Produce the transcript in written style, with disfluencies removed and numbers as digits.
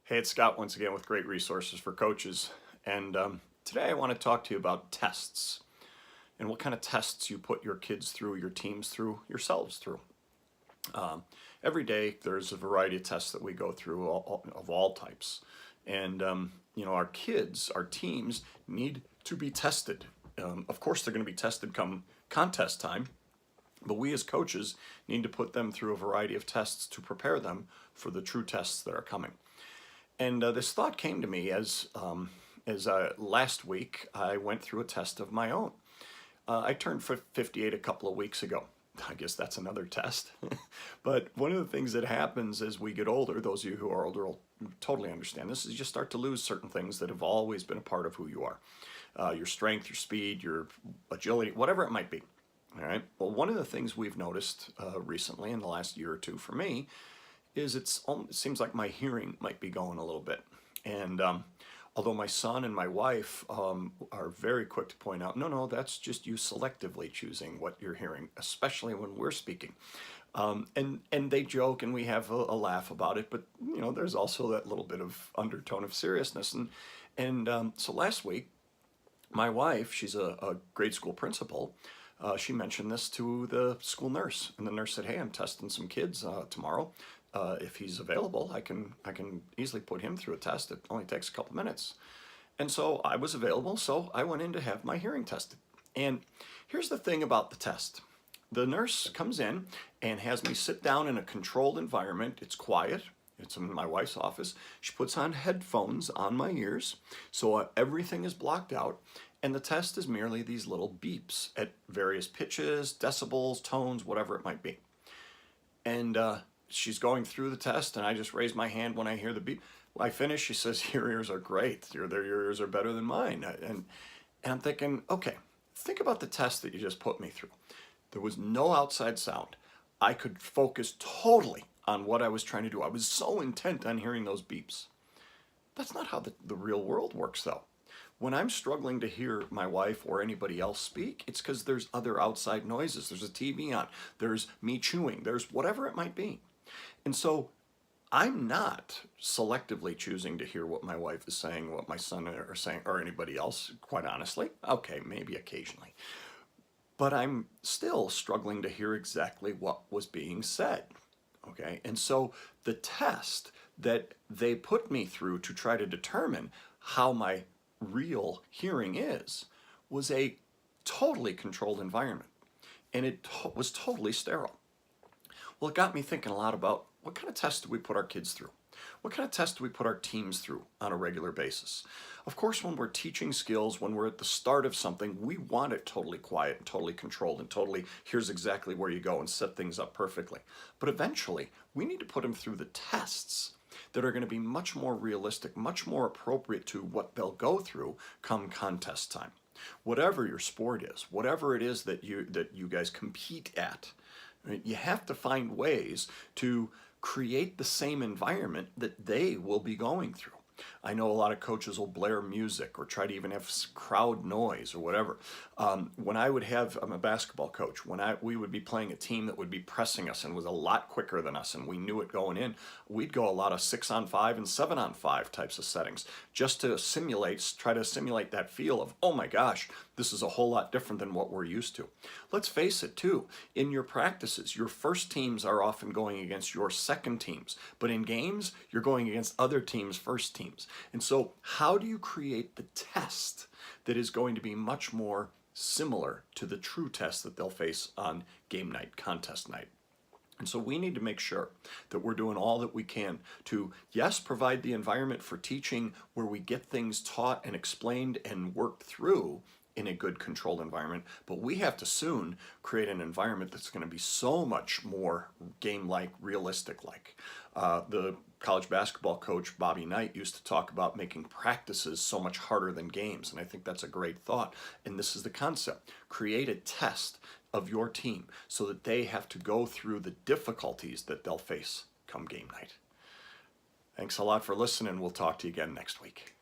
Hey, it's Scott once again with great resources for coaches. And today I want to talk to you about tests and what kind of tests you put your kids through, your teams through, yourselves through. Um, every day there's a variety of tests that we go through of all types. And, our kids, our teams need to be tested. Of course, they're going to be tested come contest time, but we as coaches need to put them through a variety of tests to prepare them for the true tests that are coming. And this thought came to me as last week I went through a test of my own. I turned 58 a couple of weeks ago. I guess that's another test. But one of the things that happens as we get older, those of you who are older will totally understand this, is you start to lose certain things that have always been a part of who you are. Your strength, your speed, your agility, whatever it might be. All right. Well, one of the things we've noticed recently in the last year or two for me is it seems like my hearing might be going a little bit. And although my son and my wife are very quick to point out, no, that's just you selectively choosing what you're hearing, especially when we're speaking. And they joke and we have a laugh about it, but there's also that little bit of undertone of seriousness. And so last week, my wife, she's a grade school principal, she mentioned this to the school nurse, and the nurse said, "Hey, I'm testing some kids tomorrow. If he's available, I can easily put him through a test. It only takes a couple minutes." And so I was available, so I went in to have my hearing tested. And here's the thing about the test. The nurse comes in and has me sit down in a controlled environment. It's quiet. It's in my wife's office. She puts on headphones on my ears, so everything is blocked out. And the test is merely these little beeps at various pitches, decibels, tones, whatever it might be. And she's going through the test, and I just raise my hand when I hear the beep. When I finish, she says, "Your ears are great. Your ears are better than mine." And I'm thinking, okay, think about the test that you just put me through. There was no outside sound. I could focus totally on what I was trying to do. I was so intent on hearing those beeps. That's not how the real world works, though. When I'm struggling to hear my wife or anybody else speak, it's because there's other outside noises. There's a TV on, there's me chewing, there's whatever it might be. And so I'm not selectively choosing to hear what my wife is saying, what my son are saying, or anybody else, quite honestly. Okay, maybe occasionally. But I'm still struggling to hear exactly what was being said. Okay, and so the test that they put me through to try to determine how my real hearing was a totally controlled environment, and it was totally sterile. Well, it got me thinking a lot about what kind of tests do we put our kids through? What kind of tests do we put our teams through on a regular basis? Of course, when we're teaching skills, when we're at the start of something, we want it totally quiet and totally controlled and totally, here's exactly where you go, and set things up perfectly. But eventually, we need to put them through the tests that are going to be much more realistic, much more appropriate to what they'll go through come contest time. Whatever your sport is, whatever it is that you guys compete at, right, you have to find ways to create the same environment that they will be going through. I know a lot of coaches will blare music or try to even have crowd noise or whatever. When I would have, I'm a basketball coach, when we would be playing a team that would be pressing us and was a lot quicker than us, and we knew it going in, we'd go a lot of 6-on-5 and 7-on-5 types of settings just to try to simulate that feel of, oh my gosh, this is a whole lot different than what we're used to. Let's face it too, in your practices, your first teams are often going against your second teams, but in games, you're going against other teams' first teams. And so how do you create the test that is going to be much more similar to the true test that they'll face on game night, contest night? And so we need to make sure that we're doing all that we can to, yes, provide the environment for teaching where we get things taught and explained and worked through in a good controlled environment, but we have to soon create an environment that's going to be so much more game-like, realistic-like. The college basketball coach, Bobby Knight, used to talk about making practices so much harder than games, and I think that's a great thought. And this is the concept. Create a test of your team so that they have to go through the difficulties that they'll face come game night. Thanks a lot for listening. We'll talk to you again next week.